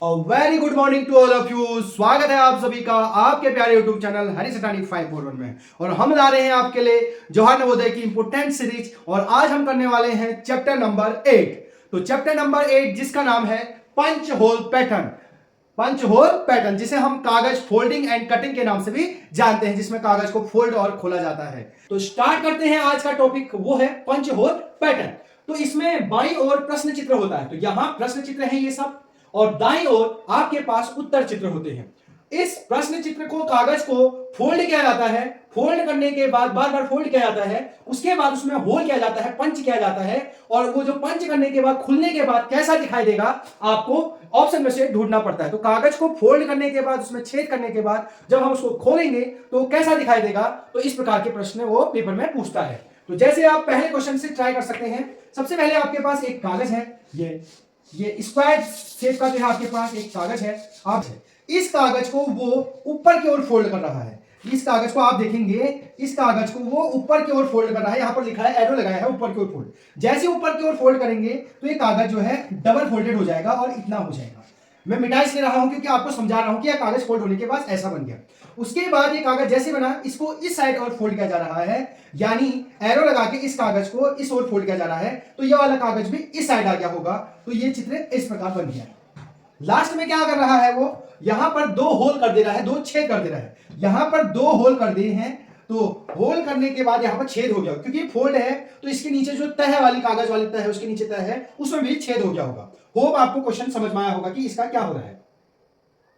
Very good morning to all of you. स्वागत है आप सभी का आपके प्यारे यूट्यूब चैनल हरी सटानी 541 में। और हम ला रहे हैं आपके लिए जवाहर नवोदय की इंपोर्टेंट सीरीज। और आज हम करने वाले हैं चैप्टर नंबर 8। तो चैप्टर नंबर 8 जिसका नाम है punch hole pattern. Punch hole pattern जिसे हम कागज फोल्डिंग एंड कटिंग के नाम से भी जानते हैं, जिसमें कागज को फोल्ड और खोला जाता है। तो स्टार्ट करते हैं आज का टॉपिक, वो है पंच होल पैटर्न। तो इसमें बाईं ओर प्रश्न चित्र होता है, तो यहां प्रश्न चित्र है ये सब, और दाईं ओर आपके पास उत्तर चित्र होते हैं। इस प्रश्न चित्र को कागज को फोल्ड किया जाता है, फोल्ड करने के बाद बार बार फोल्ड किया जाता है, उसके बाद उसमें होल किया जाता है, पंच किया जाता है। और वो जो पंच करने के बाद खुलने के बाद कैसा दिखाई देगा आपको ऑप्शन में से ढूंढना पड़ता है। तो कागज को फोल्ड करने के बाद उसमें छेद करने के बाद जब हम उसको खोलेंगे तो कैसा दिखाई देगा, तो इस प्रकार के प्रश्न वो पेपर में पूछता है। तो जैसे आप पहले क्वेश्चन से ट्राई कर सकते हैं। सबसे पहले आपके पास एक कागज है, ये स्क्वायर शेप का जो है आपके पास एक कागज है। आप इस कागज को वो ऊपर की ओर फोल्ड कर रहा है। इस कागज को आप देखेंगे, इस कागज को वो ऊपर की ओर फोल्ड कर रहा है। यहां पर लिखा है, एरो लगाया है ऊपर की ओर फोल्ड। जैसे ऊपर की ओर फोल्ड करेंगे तो ये कागज जो है डबल फोल्डेड हो जाएगा और इतना हो जाएगा। मैं मिटा इसलिए रहा हूं क्योंकि आपको समझा रहा हूं कि यह कागज फोल्ड होने के बाद ऐसा बन गया। उसके बाद ये कागज जैसे बना, इसको इस साइड और फोल्ड किया जा रहा है, यानी एरो लगा के इस कागज को इस ओर फोल्ड किया जा रहा है, तो ये वाला कागज भी इस साइड आ गया होगा। तो ये चित्र इस प्रकार बन गया। लास्ट में क्या कर रहा है, वो यहां पर दो होल कर दे रहा है, दो छेद कर दे रहा है। यहां पर दो होल कर दिए हैं, तो होल करने के बाद यहां पर छेद हो गया, क्योंकि फोल्ड है तो इसके नीचे जो तह वाली कागज वाली तह है, उसके नीचे तह है, उसमें भी छेद हो गया होगा। होप आपको क्वेश्चन समझ में आया होगा कि इसका क्या हो रहा है।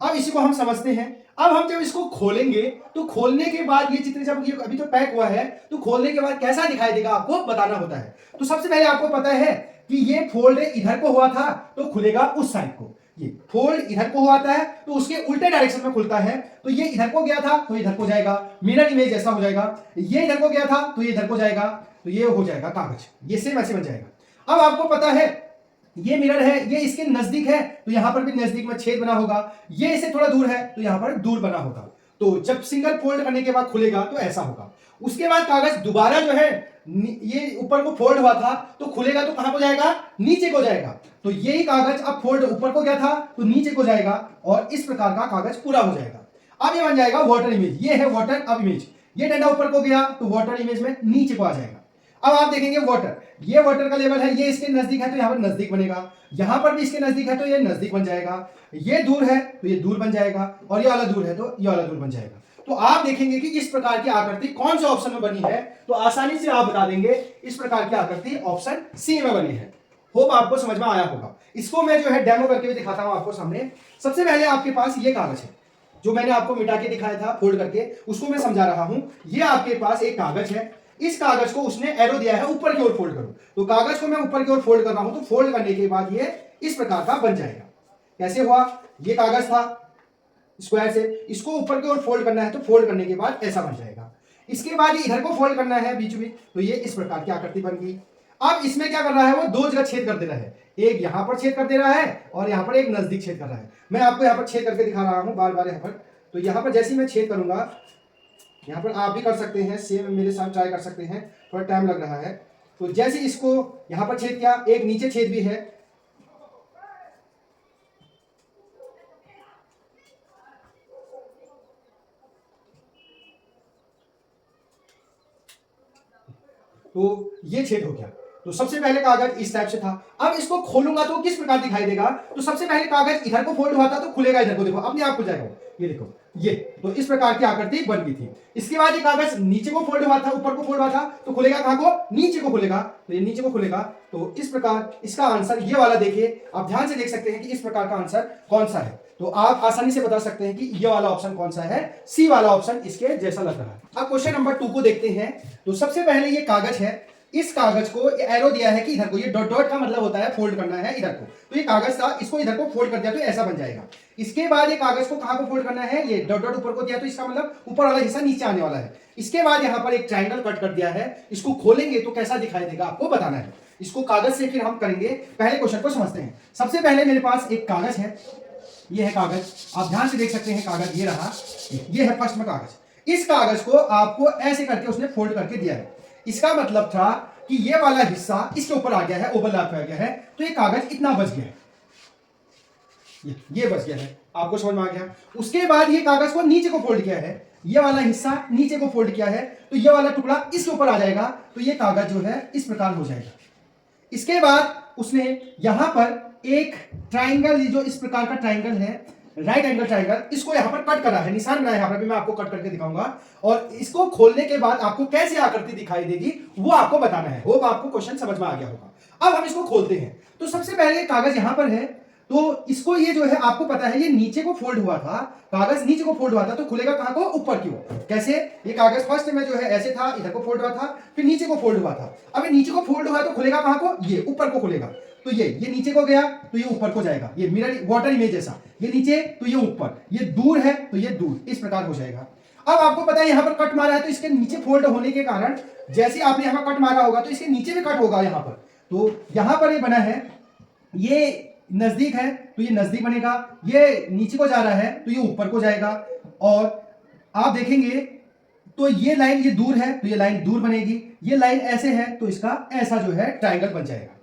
अब इसी को हम समझते हैं। अब हम जब इसको खोलेंगे तो खोलने के बाद ये चित्र, जब ये अभी तो पैक हुआ है, तो खोलने के बाद कैसा दिखाई देगा आपको बताना होता है। तो सबसे पहले आपको पता है कि ये फोल्ड इधर को हुआ था तो खुलेगा उस साइड को। ये फोल्ड इधर को हुआ था तो उसके उल्टे डायरेक्शन में खुलता है। तो ये इधर को गया था तो इधर को जाएगा, मिरर इमेज ऐसा हो जाएगा। ये इधर को गया था तो ये इधर को जाएगा, तो ये हो जाएगा कागज, ये सेम ऐसे बन जाएगा। अब आपको पता है ये मिरर है, ये इसके नजदीक है तो यहां पर भी नजदीक में छेद बना होगा। ये इससे थोड़ा दूर है तो यहां पर दूर बना होगा। तो जब सिंगल फोल्ड करने के बाद खुलेगा तो ऐसा होगा। उसके बाद कागज दोबारा जो है, ये ऊपर को फोल्ड हुआ था तो खुलेगा तो कहां को जाएगा, नीचे को जाएगा। तो यही कागज अब फोल्ड ऊपर को गया था तो नीचे को जाएगा और इस प्रकार का कागज पूरा हो जाएगा। अब ये बन जाएगा वाटर इमेज। ये है वाटर अब इमेज, ये डंडा ऊपर को गया तो वाटर इमेज में नीचे को आ जाएगा। अब आप देखेंगे वाटर, ये वाटर का लेवल है, ये इसके नजदीक है तो यहां पर नजदीक बनेगा, यहां पर भी इसके नजदीक है तो ये नजदीक बन जाएगा, ये दूर है तो ये दूर बन जाएगा, और ये वाला दूर है तो ये वाला दूर बन जाएगा। तो आप देखेंगे कि इस प्रकार की आकृति कौन से ऑप्शन में बनी है, तो आसानी से आप बता देंगे इस प्रकार की आकृति ऑप्शन सी में बनी है। होप आपको समझ में आया होगा। इसको मैं जो है डेमो करके भी दिखाता हूं आपको सामने। सबसे पहले आपके पास ये कागज है जो मैंने आपको मिटा के दिखाया था फोल्ड करके, उसको मैं समझा रहा हूं। ये आपके पास एक कागज है, इस कागज को उसने एरो दिया है ऊपर की ओर फोल्ड करो, तो कागज को मैं ऊपर की ओर फोल्ड कर रहा हूं, तो फोल्ड करने के बाद ये इस प्रकार का बन जाएगा। कैसे हुआ, ये कागज था स्क्वायर से, इसको ऊपर की ओर फोल्ड करना है तो फोल्ड करने के बाद ऐसा बन जाएगा। इसके बाद ये इधर को फोल्ड करना है बीच में, तो ये इस प्रकार की आकृति बन गई। अब इसमें क्या कर रहा है, वो दो जगह छेद कर दे रहा है, एक यहां पर छेद कर दे रहा है और यहां पर एक नजदीक छेद कर रहा है। मैं आपको यहां पर छेद करके दिखा रहा हूं बार बार यहां पर। तो यहां पर जैसे ही मैं छेद करूंगा, यहां पर आप भी कर सकते हैं, सेम मेरे साथ ट्राई कर सकते हैं, थोड़ा टाइम लग रहा है। तो जैसे इसको यहां पर छेद किया, एक नीचे छेद भी है, तो ये छेद हो गया। तो सबसे पहले कागज इस टाइप से था। अब इसको खोलूंगा तो किस प्रकार दिखाई देगा, तो सबसे पहले कागज इधर को फोल्ड हुआ था तो खुलेगा इधर को, देखो अपने आप खुल जाएगा, ये देखो ये। तो इस प्रकार की आकृति बन गई थी। इसके बाद ये कागज नीचे को फोल्ड हुआ था, ऊपर को फोल्ड हुआ था, तो खुलेगा कहां को, नीचे को खुलेगा, तो ये नीचे को खुलेगा। तो इस प्रकार इसका आंसर ये वाला देखिए, आप ध्यान से देख सकते हैं कि इस प्रकार का आंसर कौन सा है। तो आप आसानी से बता सकते हैं कि ये वाला ऑप्शन कौन सा है, सी वाला ऑप्शन इसके जैसा लग रहा है। अब क्वेश्चन नंबर 2 को देखते हैं। तो सबसे पहले ये कागज है, इस कागज को एरो दिया है कि इधर को, ये डॉट डॉट का मतलब होता है फोल्ड करना है इधर को, तो ये कागज था, इसको इधर को फोल्ड कर दिया तो ऐसा बन जाएगा। इसके बाद ये कागज को कहां को फोल्ड करना है, ये डॉट डॉट ऊपर को दिया तो इसका मतलब ऊपर वाला हिस्सा नीचे आने वाला है। इसके बाद यहां पर एक ट्रायंगल कट कर दिया है, इसको खोलेंगे तो कैसा दिखाई देगा आपको बताना है। इसको कागज से फिर हम करेंगे। पहले क्वेश्चन को समझते हैं। सबसे पहले मेरे पास एक कागज है, ये है कागज, आप ध्यान से देख सकते हैं कागज ये रहा, ये है फर्स्ट में कागज। इस कागज को आपको ऐसे करके उसने फोल्ड करके दिया है। इसका मतलब था कि ये वाला हिस्सा इसके ऊपर आ गया है, ओवरलैप हो गया है, तो ये कागज इतना बच गया है। ये बच गया है, आपको समझ में आ गया। उसके बाद ये कागज को नीचे को फोल्ड किया है, ये वाला हिस्सा नीचे को फोल्ड किया है, तो ये वाला टुकड़ा इसके ऊपर आ जाएगा, तो ये कागज जो है इस प्रकार हो जाएगा। इसके बाद उसने यहां पर एक ट्राइंगल, जो इस प्रकार का ट्राइंगल है, राइट एंगल ट्राइंगल, इसको यहां पर कट करा है, निशान बनाया यहां पर भी, मैं आपको कट करके दिखाऊंगा। और इसको खोलने के बाद आपको कैसे आकृति दिखाई देगी वो आपको बताना है। होप आपको क्वेश्चन समझ में आ गया होगा। अब हम इसको खोलते हैं। तो सबसे पहले कागज यहां पर है, तो इसको ये जो है आपको पता है ये नीचे को फोल्ड हुआ था, कागज नीचे को फोल्ड हुआ था, तो खुलेगा कहां को? ऊपर की ओर। कैसे? ये कागज फर्स्ट में जो है ऐसे था, इधर को फोल्ड हुआ था, फिर नीचे को फोल्ड हुआ था। अब ये नीचे को फोल्ड हुआ है तो खुलेगा कहां को? ये ऊपर को खुलेगा। तो ये नीचे को गया तो ये ऊपर को जाएगा, ये मिरर वाटर इमेज जैसा, ये नीचे तो ये ऊपर, ये दूर है तो ये दूर, इस प्रकार हो जाएगा। अब आपको पता है यहां पर कट मारा है, तो इसके नीचे फोल्ड होने के कारण जैसे आपने यहां कट मारा होगा तो इसके नीचे भी कट होगा यहां पर। तो यहां पर ये बना है, ये नजदीक है तो ये नजदीक बनेगा, ये नीचे को जा रहा है तो ये ऊपर को जाएगा। और आप देखेंगे तो ये लाइन ये दूर है तो ये लाइन दूर बनेगी, ये लाइन ऐसे है तो इसका ऐसा जो है ट्रायंगल बन जाएगा।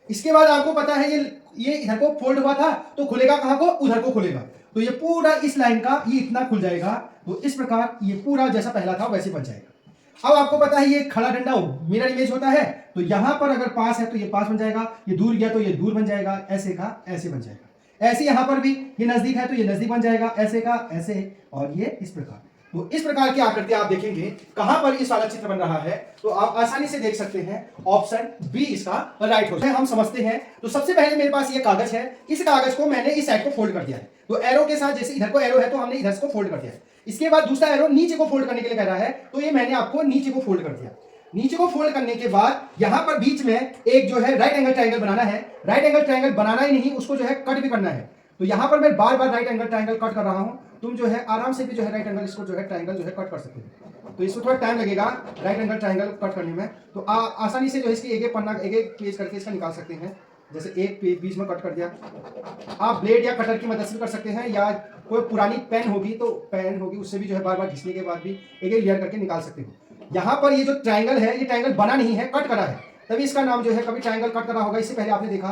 इसके बाद आपको पता है ये इधर को फोल्ड हुआ था तो खुलेगा कहां को? उधर को खुलेगा, तो ये पूरा इस लाइन का ये इतना खुल जाएगा। तो इस प्रकार ये पूरा जैसा पहला था वैसे बन जाएगा। अब आपको पता है ये खड़ा डंडा मिरर इमेज होता है, तो यहां पर अगर पास है तो ये पास बन जाएगा, ये दूर गया तो ये दूर बन जाएगा, ऐसे का ऐसे बन जाएगा। ऐसे यहां पर भी ये नजदीक है तो ये नजदीक बन जाएगा, ऐसे का ऐसे, और ये इस प्रकार। तो इस प्रकार की आकृति आप देखेंगे कहां पर इस वाला चित्र बन रहा है, तो आप आसानी से देख सकते हैं ऑप्शन बी इसका राइट हो जाए। हम समझते हैं। तो सबसे पहले मेरे पास ये कागज है, इस कागज को मैंने इस साइड को फोल्ड कर दिया है, तो एरो के साथ, जैसे इधर को एरो है तो हमने इधर को फोल्ड कर दिया है। इसके बाद दूसरा एरो नीचे को फोल्ड करने के लिए कह रहा है, तो ये मैंने आपको नीचे को फोल्ड कर दिया। नीचे को फोल्ड करने के बाद यहां पर बीच में एक जो है राइट एंगल ट्रायंगल बनाना है। राइट एंगल ट्रायंगल बनाना ही नहीं, उसको जो है कट भी करना है। तो यहां पर मैं बार बार राइट एंगल ट्रायंगल कट कर रहा हूं, तुम जो है आराम से भी जो है राइट एंगल इसको जो है ट्रायंगल जो है कट कर सकते हो। तो इसको थोड़ा टाइम लगेगा राइट एंगल ट्रायंगल कट करने में, तो आसानी से जो है इसकी एक एक पन्ना एक एक पेज करके इसका निकाल सकते हैं। जैसे एक पेज बीच में कट कर दिया, आप ब्लेड या कटर की मदद से कर सकते हैं, या कोई पुरानी पेन होगी उससे भी जो है बार बार घिसने के बाद भी एक एक लेयर करके निकाल सकते हो। यहाँ पर ये जो ट्रायंगल है, ये ट्रायंगल बना नहीं है, कट करा है, तभी इसका नाम जो है कभी ट्रायंगल कट करा होगा। इससे पहले आपने देखा,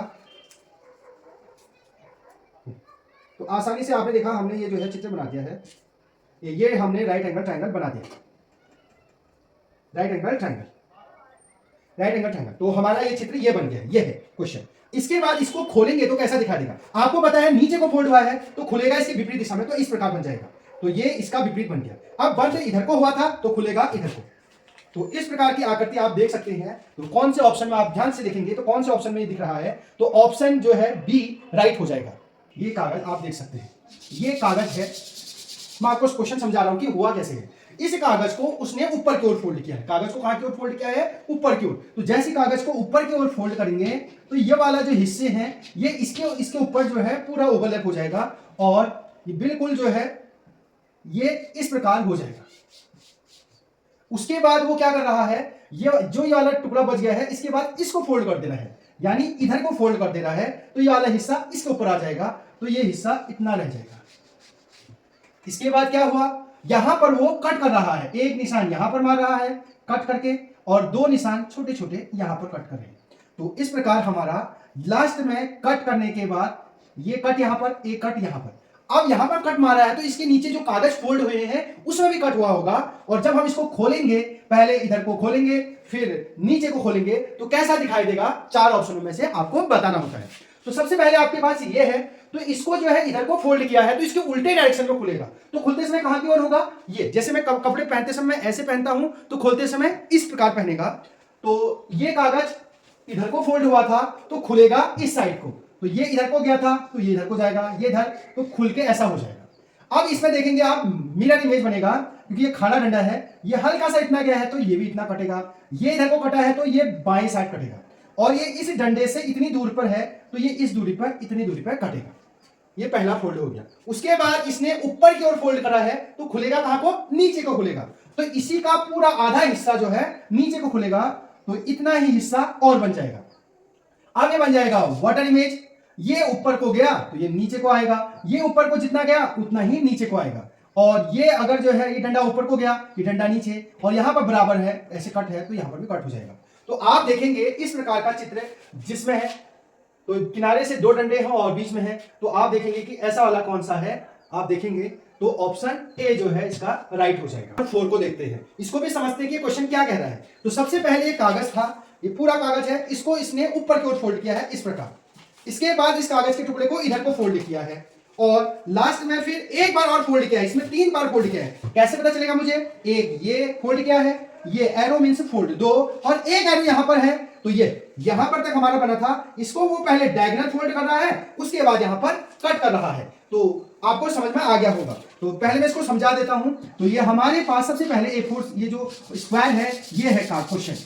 तो आसानी से आपने देखा हमने ये जो है चित्र बना दिया है, ये हमने राइट एंगल ट्रायंगल बना दिया, राइट एंगल ट्रायंगल। तो हमारा ये चित्र ये बन गया, ये है क्वेश्चन। इसके बाद इसको खोलेंगे तो कैसा दिखा देगा? आपको पता है नीचे को फोल्ड हुआ है तो खुलेगा इसके विपरीत दिशा में, तो इस प्रकार बन जाएगा। तो ये इसका विपरीत बन गया। अब बंद इधर को हुआ था तो खुलेगा इधर को। तो इस प्रकार की आकृति आप देख सकते हैं। तो कौन से ऑप्शन में आप ध्यान से देखेंगे तो कौन से ऑप्शन में ये दिख रहा है, तो ऑप्शन जो है बी राइट हो जाएगा। ये कागज आप देख सकते हैं, ये कागज है, मैं आपको क्वेश्चन समझा रहा हूं कि हुआ कैसे है। इस कागज को उसने ऊपर की ओर फोल्ड किया है, कागज को कहां की ओर फोल्ड किया है? ऊपर की ओर। तो जैसे कागज को ऊपर की ओर फोल्ड करेंगे तो ये वाला जो हिस्से हैं ये इसके ऊपर जो है पूरा ओवरलैप हो जाएगा, और ये बिल्कुल जो है ये इस प्रकार हो जाएगा। उसके बाद वो क्या कर रहा है, ये वाला टुकड़ा बच गया है, इसके बाद इसको फोल्ड कर देना है, यानी इधर को फोल्ड कर देना है, तो ये वाला हिस्सा इसके ऊपर आ जाएगा, तो ये हिस्सा इतना रह जाएगा। इसके बाद क्या हुआ, यहां पर वो कट कर रहा है, एक निशान यहां पर मार रहा है कट करके, और दो निशान छोटे छोटे यहां पर कट कर रहे हैं। तो इस प्रकार हमारा लास्ट में कट करने के बाद ये कट यहां पर, एक कट यहां पर। अब यहां पर कट मारा है तो इसके नीचे जो कागज फोल्ड हुए हैं उसमें भी कट हुआ होगा, और जब हम इसको खोलेंगे, पहले इधर को खोलेंगे फिर नीचे को खोलेंगे, तो कैसा दिखाई देगा? चार ऑप्शनों में से आपको बताना होता है। तो सबसे पहले आपके पास ये है, तो इसको जो है इधर को फोल्ड किया है तो इसके उल्टे डायरेक्शन में खुलेगा। तो खुलते समय कहां की ओर होगा? ये जैसे मैं कपड़े पहनते समय ऐसे पहनता हूं तो खोलते समय इस प्रकार पहनेगा। तो ये कागज इधर को फोल्ड हुआ था तो खुलेगा इस साइड को, तो ये इधर को गया था तो ये इधर को जाएगा, ये इधर, तो खुल के ऐसा हो जाएगा। अब इसमें देखेंगे आप मिरर इमेज बनेगा, क्योंकि ये खाना डंडा है, ये हल्का सा इतना गया है तो ये भी इतना कटेगा, ये इधर को कटा है तो ये बाएं साइड कटेगा, और ये इस डंडे से इतनी दूर पर है तो ये इस दूरी पर इतनी दूरी पर कटेगा। ये पहला फोल्ड हो गया। उसके बाद इसने ऊपर की ओर फोल्ड करा है तो खुलेगा कहां को? नीचे को खुलेगा। तो इसी का पूरा आधा हिस्सा जो है नीचे को खुलेगा, तो इतना ही हिस्सा और बन जाएगा। आगे बन जाएगा वाटर इमेज, ये ऊपर को गया तो ये नीचे को आएगा, ये ऊपर को जितना गया उतना ही नीचे को आएगा, और ये अगर जो है ये डंडा ऊपर को गया, ये डंडा नीचे, और यहां पर बराबर है, ऐसे कट है तो यहां पर भी कट हो जाएगा। तो आप देखेंगे इस प्रकार का चित्र जिसमें तो किनारे से दो डंडे हैं और बीच में है, तो आप देखेंगे कि ऐसा वाला कौन सा है, आप देखेंगे तो ऑप्शन ए जो है इसका राइट हो जाएगा। 4 को देखते हैं, इसको भी समझते हैं कि क्वेश्चन क्या कह रहा है। तो सबसे पहले ये कागज था, ये पूरा कागज है, इसको इसने ऊपर की ओर फोल्ड किया है इस प्रकार। इसके बाद इस कागज के टुकड़े को इधर को फोल्ड किया है और लास्ट में फिर एक बार और फोल्ड किया है, इसमें 3 बार फोल्ड किया है। कैसे पता चलेगा मुझे? एक ये फोल्ड किया है, ये एरो मींस फोल्ड 2, और एक एरो यहां पर है, तो ये यहां पर तक हमारा बना था, इसको वो पहले डायगोनल फोल्ड कर रहा है, उसके बाद यहां पर कट कर रहा है। तो आपको समझ में आ गया होगा। तो पहले मैं इसको समझा देता हूं। तो ये हमारे पास सबसे पहले A4 ये जो स्क्वायर है, ये है क्वेश्चन,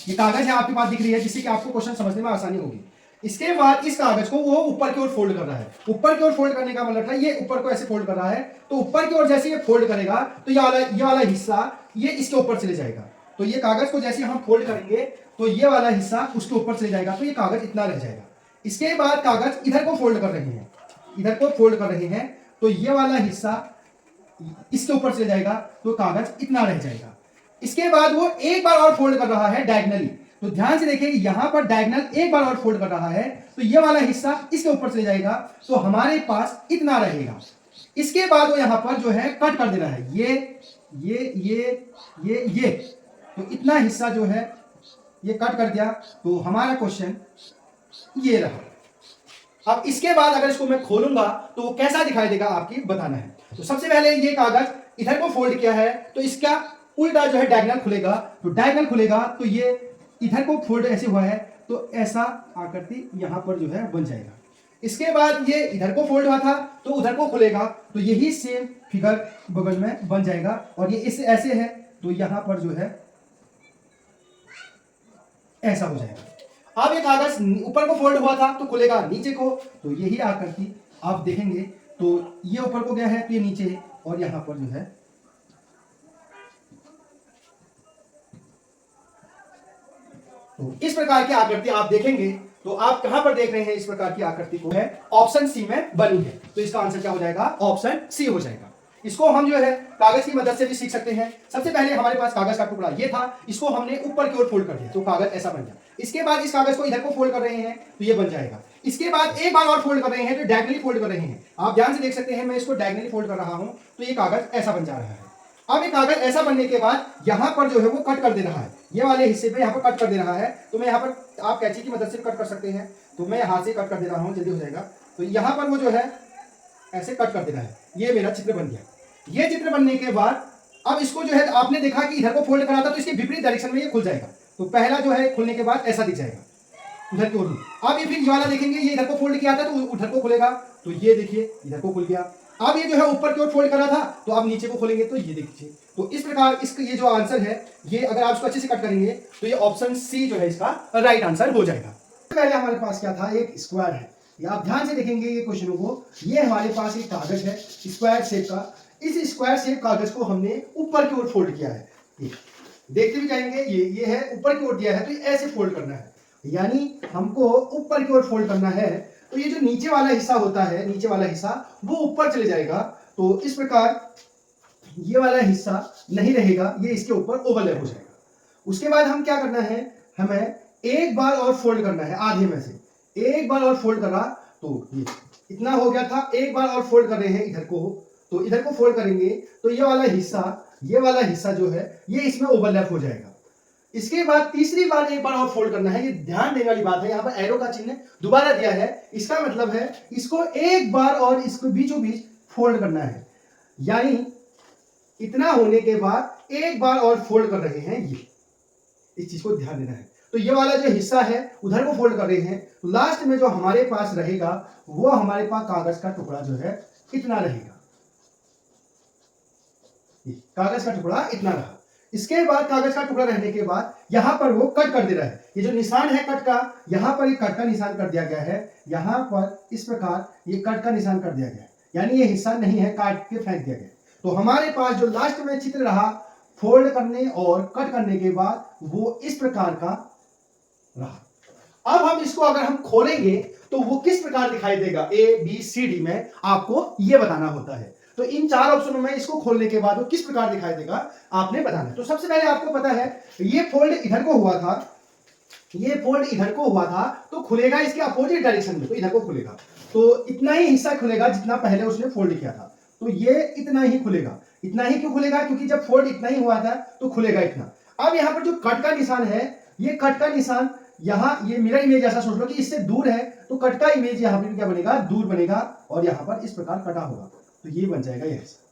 ये कागज है आपके पास दिख रही है, जिससे कि आपको क्वेश्चन समझने में आसानी होगी। इसके बाद इस कागज को वो ऊपर की ओर फोल्ड कर रहा है। ऊपर की ओर फोल्ड करने का मतलब है ये ऊपर को ऐसे फोल्ड कर रहा है, तो ऊपर की ओर जैसे ये फोल्ड करेगा तो ये वाला हिस्सा ये इसके ऊपर चले जाएगा। तो ये कागज को जैसे हम फोल्ड करेंगे तो ये वाला हिस्सा उसके ऊपर चले जाएगा, तो ये कागज इतना रह जाएगा। इसके बाद कागज इधर को फोल्ड कर रहे हैं, इधर को फोल्ड कर रहे हैं, तो ये वाला हिस्सा इसके ऊपर चले जाएगा, तो कागज इतना रह जाएगा। इसके बाद वो एक बार और फोल्ड कर रहा है डायगनली, तो ध्यान से देखिए यहां पर डायगोनल एक बार और फोल्ड कर रहा है, तो ये वाला हिस्सा इसके ऊपर चले जाएगा, तो हमारे पास इतना रहेगा। इसके बाद वो यहां पर जो है कट कर देना है, ये तो इतना हिस्सा जो है ये कट कर दिया, तो हमारा क्वेश्चन ये रहा। अब इसके बाद अगर इसको मैं खोलूंगा तो वो कैसा दिखाई देगा आपकी बताना है। तो सबसे पहले ये कागज इधर को फोल्ड किया है, तो इसका उल्टा जो है डायगोनल खुलेगा, तो डायगोनल खुलेगा तो ये इधर को फोल्ड ऐसे हुआ है, तो ऐसा आकृति यहां पर जो है बन जाएगा। इसके बाद ये इधर को फोल्ड हुआ था, तो उधर को खुलेगा, तो यही सेम फिगर बगल में बन जाएगा, और ये इस ऐसे है तो यहां पर जो है ऐसा हो जाएगा। अब ये कागज ऊपर को फोल्ड हुआ था तो खुलेगा नीचे को, तो यही आकृति आप देखेंगे, तो ये ऊपर को गया है तो ये नीचे, और यहां पर जो है तो इस प्रकार की आकृति आप देखेंगे। तो आप कहां पर देख रहे हैं इस प्रकार की आकृति को? है ऑप्शन सी में बनी है, तो इसका आंसर क्या हो जाएगा? ऑप्शन सी हो जाएगा। इसको हम जो है कागज की मदद से भी सीख सकते हैं। सबसे पहले हमारे पास कागज का टुकड़ा ये था, इसको हमने ऊपर की ओर फोल्ड कर दिया, तो कागज ऐसा बन गया। इसके बाद इस कागज को इधर को फोल्ड कर रहे हैं, तो ये बन जाएगा। इसके बाद एक बार और फोल्ड कर रहे हैं, तो डायगोनली फोल्ड कर रहे हैं। आप ध्यान से देख सकते हैं, मैं इसको डायगोनली फोल्ड कर रहा हूं, तो ये कागज ऐसा बन जा रहा है। अब ये कागज ऐसा बनने के बाद यहां पर जो है वो कट कर दे रहा है, ये वाले हिस्से पे यहाँ पर कट कर दे रहा है। तो मैं यहाँ पर आप कैंची की मदद से कट कर सकते हैं, तो मैं हाथ से कट कर दे रहा हूँ, जल्दी हो जाएगा। तो यहाँ पर वो जो है ऐसे कट कर देना है, ये मेरा चित्र बन गया। ये चित्र बनने के बाद अब इसको जो है आपने देखा कि इधर को फोल्ड करा था, तो इसके विपरीत डायरेक्शन में ये खुल जाएगा। तो पहला जो है खुलने के बाद ऐसा दिख जाएगा उधर की ओर। अब ये फिर ये वाला देखेंगे, ये इधर को फोल्ड किया था तो उधर को खुलेगा, तो ये देखिए इधर को खुल गया। अब ये जो है ऊपर की ओर फोल्ड करा था, तो अब नीचे को खोलेंगे, तो ये देखिए। तो इस प्रकार इसका ये जो आंसर है, ये अगर आप इसको अच्छे से कट करेंगे तो ये ऑप्शन सी जो है इसका राइट आंसर हो जाएगा। पहले हमारे पास क्या था? एक स्क्वायर है। ये आप ध्यान से देखेंगे ये क्वेश्चनों को, ये हमारे पास एक कागज है स्क्वायर शेप का। इस स्क्वायर शेप कागज को हमने ऊपर की ओर फोल्ड किया है, देखते भी जाएंगे। ये है ऊपर की ओर दिया है, तो ऐसे फोल्ड करना है, यानी हमको ऊपर की ओर फोल्ड करना है। तो ये जो नीचे वाला हिस्सा होता है, नीचे वाला हिस्सा वो ऊपर चले जाएगा, तो इस प्रकार ये वाला हिस्सा नहीं रहेगा, ये इसके ऊपर ओवरलैप हो जाएगा। उसके बाद हम क्या करना है, हमें एक बार और फोल्ड करना है, आधे में से एक बार और फोल्ड करा, तो ये इतना हो गया था। एक बार और फोल्ड कर रहे हैं इधर को, तो इधर को फोल्ड करेंगे तो ये वाला हिस्सा जो है ये इसमें ओवरलैप हो जाएगा। इसके बाद तीसरी बार एक बार और फोल्ड करना है। ये ध्यान देने वाली बात है, यहाँ पर एरो का चिन्ह दोबारा दिया है, इसका मतलब है इसको एक बार और इसको बीचों बीच फोल्ड करना है, यानी इतना होने के बाद एक बार और फोल्ड कर रहे हैं। ये इस चीज को ध्यान देना है। तो ये वाला जो हिस्सा है उधर को फोल्ड कर रहे हैं, तो लास्ट में जो हमारे पास रहेगा वो हमारे पास कागज का टुकड़ा जो है इतना रहेगा, कागज का टुकड़ा इतना रहा। इसके बाद कागज का टुकड़ा रहने के बाद यहां पर वो कट कर दे रहा है। ये जो निशान है कट का, यहां पर एक कट का निशान कर दिया गया है, यहां पर इस प्रकार ये कट का निशान कर दिया गया है, यानी ये हिस्सा नहीं है, काट के फेंक दिया गया। तो हमारे पास जो लास्ट में चित्र रहा फोल्ड करने और कट करने के बाद वो इस प्रकार का रहा। अब हम इसको अगर हम खोलेंगे तो वो किस प्रकार दिखाई देगा, ए बी सी डी में आपको ये बताना होता है। तो इन चार ऑप्शनों में इसको खोलने के बाद वो किस प्रकार दिखाई देगा आपने बताना है। तो सबसे पहले आपको पता है ये फोल्ड इधर को हुआ था, ये फोल्ड इधर को हुआ था तो खुलेगा इसके अपोजिट डायरेक्शन में, तो इधर को खुलेगा। तो इतना ही हिस्सा खुलेगा जितना पहले उसने फोल्ड किया था, तो ये इतना ही खुलेगा। इतना ही क्यों खुलेगा? क्योंकि जब फोल्ड इतना ही हुआ था तो खुलेगा इतना। अब यहां पर जो कट का निशान है, ये कट का निशान यहां, ये मिरर इमेज ऐसा सोच लो कि इससे दूर है, तो कट का इमेज यहां पर क्या बनेगा? दूर बनेगा, और यहां पर इस प्रकार कटा होगा, तो ये बन जाएगा ये हिस्सा।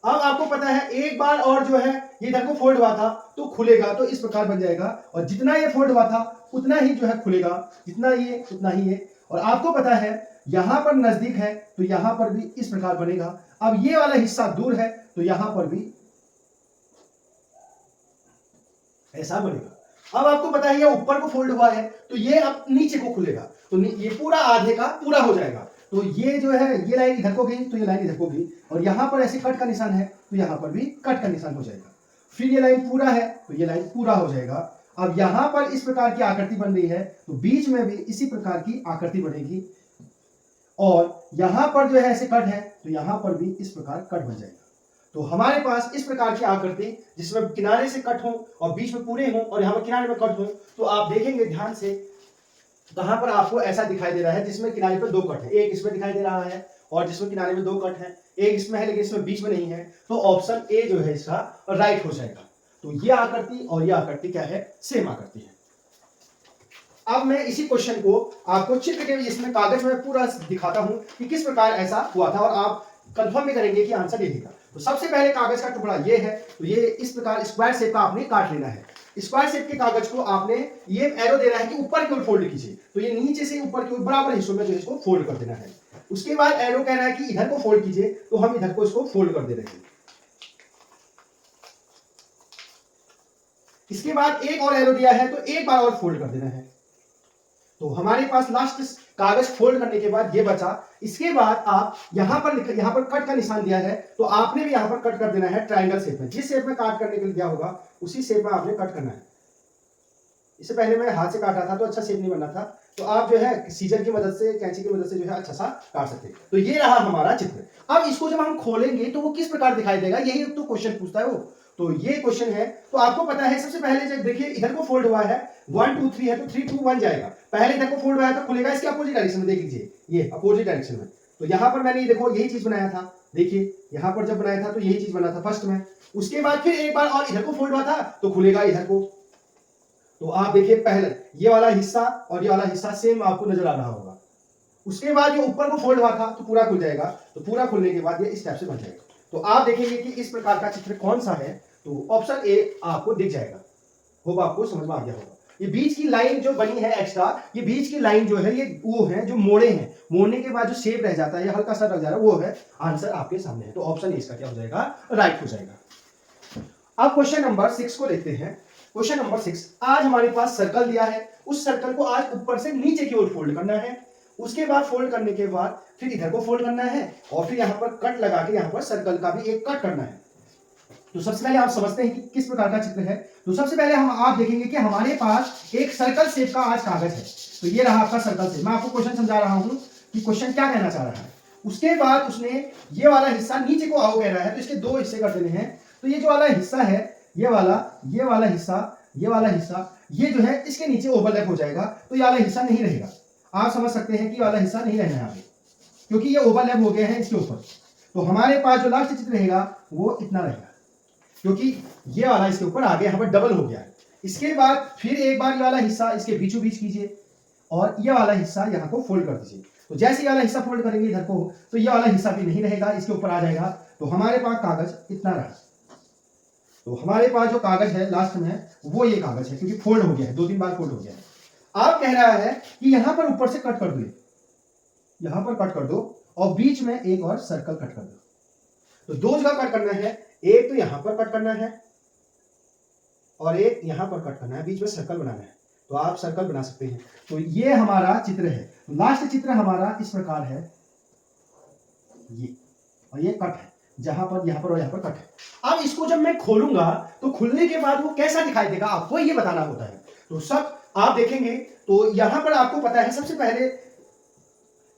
अब आपको पता है एक बार और जो है ये इधर को फोल्ड हुआ था तो खुलेगा, तो इस प्रकार बन जाएगा, और जितना ये फोल्ड हुआ था उतना ही जो है खुलेगा, जितना ये उतना ही ये। और आपको पता है यहां पर नजदीक है तो यहां पर भी इस प्रकार बनेगा। अब ये वाला हिस्सा दूर है तो यहां पर भी ऐसा बनेगा। अब आपको पता है ये ऊपर को फोल्ड हुआ है तो ये अब नीचे को खुलेगा, तो ये पूरा आधे का पूरा हो जाएगा। तो ये जो है ये लाइन इधर को गई तो ये लाइन इधर को गई, और यहां पर ऐसे कट का निशान है तो यहां पर भी कट का निशान हो जाएगा। फिर ये लाइन पूरा है तो ये लाइन पूरा हो जाएगा। अब यहां पर इस प्रकार की आकृति बन रही है तो बीच में भी इसी प्रकार की आकृति बनेगी, और यहां पर जो है ऐसे कट है तो यहां पर भी इस प्रकार कट बन जाएगा। तो हमारे पास इस प्रकार की आकृति जिसमें किनारे से कट हो और बीच में पूरे हो और यहां पर किनारे में कट हो, तो आप देखेंगे ध्यान से कहां पर आपको ऐसा दिखाई दे रहा है जिसमें किनारे पर दो कट है, एक इसमें दिखाई दे रहा है और जिसमें किनारे में दो कट है, एक इसमें है लेकिन इसमें बीच में नहीं है, तो ऑप्शन ए जो है इसका राइट हो जाएगा। तो ये आकृति और ये आकृति क्या है? सेम आकृति है। अब मैं इसी क्वेश्चन को आपको चित्र के इसमें कागज में पूरा दिखाता हूं कि किस प्रकार ऐसा हुआ था, और आप कंफर्म भी करेंगे कि आंसर यही था। तो सबसे पहले कागज का टुकड़ा ये है, तो ये इस प्रकार स्क्वायर शेप का आपने काट लेना है। स्क्वायर शेप के कागज को आपने, ये एरो दे रहा है कि ऊपर की ओर फोल्ड कीजिए, तो ये नीचे से ऊपर की ओर बराबर हिस्सों में जो इसको फोल्ड कर देना है। उसके बाद एरो कह रहा है कि इधर को फोल्ड कीजिए, तो हम इधर को इसको फोल्ड कर दे रहे हैं। इसके बाद एक और एरो दिया है तो एक बार और फोल्ड कर देना है। तो हमारे पास लास्ट कागज फोल्ड करने के बाद ये बचा। इसके बाद आप यहां पर कट का निशान दिया है, तो आपने भी यहां पर कट कर देना है ट्रायंगल शेप में। जिस शेप में काट करने के लिए दिया होगा उसी शेप में आपने कट करना है। इससे पहले मैं हाथ से काटा था तो अच्छा शेप नहीं बना था, तो आप जो है सीजर की मदद से, कैंची की मदद से जो है अच्छा सा काट सकते हैं। तो ये रहा हमारा चित्र। अब इसको जब हम खोलेंगे तो वो किस प्रकार दिखाई देगा, यही तो क्वेश्चन पूछता है वो। तो ये क्वेश्चन है, तो आपको पता है सबसे पहले जब देखिए इधर को फोल्ड हुआ है 1 2 3 है तो 3 2 1 जाएगा। पहले इधर को फोल्ड हुआ है तो खुलेगा इसके अपोजिट डायरेक्शन में, देख लीजिए ये अपोजिट डायरेक्शन में। तो यहां पर मैंने देखो यही चीज बनाया था, देखिए यहां पर जब बनाया था तो यही चीज बना था फर्स्ट में। उसके बाद फिर एक बार और इधर को फोल्ड हुआ था तो खुलेगा इधर को। तो आप देखिए पहले ये वाला हिस्सा और ये वाला हिस्सा सेम आपको नजर आ रहा होगा। उसके बाद ये ऊपर को फोल्ड हुआ था तो पूरा खुल जाएगा, तो पूरा खुलने के बाद ये इस टाइप से बन जाएगा। तो आप देखेंगे कि इस प्रकार का चित्र कौन सा है, तो ऑप्शन ए आपको दिख जाएगा। होप आपको समझ में आ गया होगा। ये बीच की लाइन जो बनी है एक्स्ट्रा, ये बीच की लाइन जो है ये वो है जो मोड़े हैं, मोड़ने के बाद जो शेप रह जाता है ये हल्का सा रह जा रहा है, वो है आंसर आपके सामने है। तो ऑप्शन ए इसका क्या हो जाएगा? राइट हो जाएगा। अब क्वेश्चन नंबर 6 को देखते हैं। क्वेश्चन नंबर 6, आज हमारे पास सर्कल दिया है, उस सर्कल को आज ऊपर से नीचे की ओर फोल्ड करना है। उसके बाद फोल्ड करने के बाद फिर इधर को फोल्ड करना है और फिर यहां पर कट लगा के यहां पर सर्कल का भी एक कट करना है। तो सबसे पहले आप समझते हैं कि किस प्रकार का चित्र है। तो सबसे पहले आप देखेंगे कि हमारे पास एक सर्कल शेप का आज कागज है। तो ये रहा आपका सर्कल शेप। मैं आपको क्वेश्चन समझा रहा हूं कि क्वेश्चन क्या कहना चाह रहा है। उसके बाद उसने ये वाला हिस्सा नीचे को आओ कह रहा है, तो इसके दो हिस्से कर देने हैं। तो ये जो वाला हिस्सा है, ये वाला हिस्सा, ये जो है इसके नीचे ओवरलैप हो जाएगा, तो ये वाला हिस्सा नहीं रहेगा। आप समझ सकते हैं कि ये वाला हिस्सा नहीं रहना है आगे, क्योंकि ये ओवरलैप हो गए हैं इसके ऊपर। तो हमारे पास जो लास्ट चित्र रहेगा वो इतना रहेगा, क्योंकि ये वाला इसके ऊपर आगे यहाँ पर डबल हो गया है। इसके बाद फिर एक बार ये वाला हिस्सा इसके बीचों बीच कीजिए और ये वाला हिस्सा यहाँ को फोल्ड कर दीजिए। तो जैसे ये वाला हिस्सा फोल्ड करेंगे इधर को, तो ये वाला हिस्सा भी नहीं रहेगा, इसके ऊपर आ जाएगा। तो हमारे पास कागज इतना रहा। तो हमारे पास जो कागज है लास्ट में वो ये कागज है, क्योंकि फोल्ड हो गया है, 2-3 बार फोल्ड हो गया है। आप कह रहा है कि यहां पर ऊपर से कट कर दो, यहां पर कट कर दो और बीच में एक और सर्कल कट कर दो। तो दो जगह कट करना है, एक तो यहां पर कट करना है और एक यहां पर कट करना है, बीच में सर्कल बनाना है। तो आप सर्कल बना सकते हैं। तो ये हमारा चित्र है। लास्ट चित्र हमारा इस प्रकार है, ये और ये कट है, जहां पर यहां पर और यहां पर कट है। अब इसको जब मैं खोलूंगा तो खुलने के बाद वो कैसा दिखाई देगा आपको ये बताना होता है। तो सब आप देखेंगे तो यहां पर आपको पता है, सबसे पहले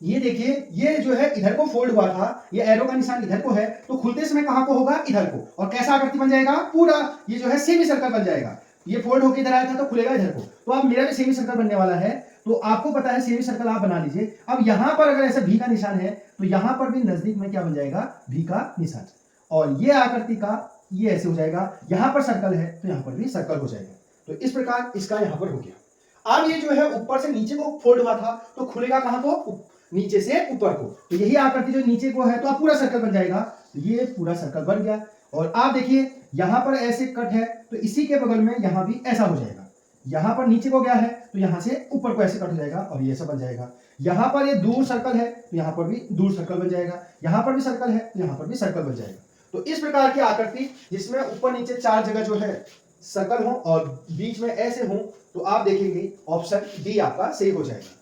ये देखिए, ये जो है इधर को फोल्ड हुआ था, ये एरो का निशान इधर को है, तो खुलते समय कहां को होगा? इधर को। और कैसा आकृति बन जाएगा? पूरा ये जो है सेमी सर्कल बन जाएगा। ये फोल्ड होकर इधर आया था तो खुलेगा इधर को। तो अब मेरा भी सेमी सर्कल बनने वाला है, तो आपको पता है सेमी सर्कल आप बना लीजिए। अब यहां पर अगर ऐसा भी का निशान है तो यहां पर भी नजदीक में क्या बन जाएगा, भी का निशान, और ये आकृति का ये ऐसे हो जाएगा। यहां पर सर्कल है तो यहां पर भी सर्कल हो जाएगा। तो इस प्रकार इसका यहां पर हो गया। अब ये जो है ऊपर से नीचे को फोल्ड हुआ था तो खुलेगा कहां को, नीचे से ऊपर को। तो यही आकृति जो नीचे को है तो आप पूरा सर्कल बन जाएगा। तो ये पूरा सर्कल बन गया। और आप देखिए यहां पर ऐसे कट है तो इसी के बगल में यहां भी ऐसा हो जाएगा। यहां पर नीचे को गया है तो यहां से ऊपर को ऐसे कट हो जाएगा और ये सब बन जाएगा। यहां पर ये दूर सर्कल है तो यहां पर भी दूर सर्कल बन जाएगा। यहां पर भी सर्कल है तो यहां पर भी सर्कल बन जाएगा। तो इस प्रकार की आकृति जिसमें ऊपर नीचे चार जगह जो है सर्कल हो और बीच में ऐसे हो, तो आप देखेंगे ऑप्शन डी आपका सही हो जाएगा।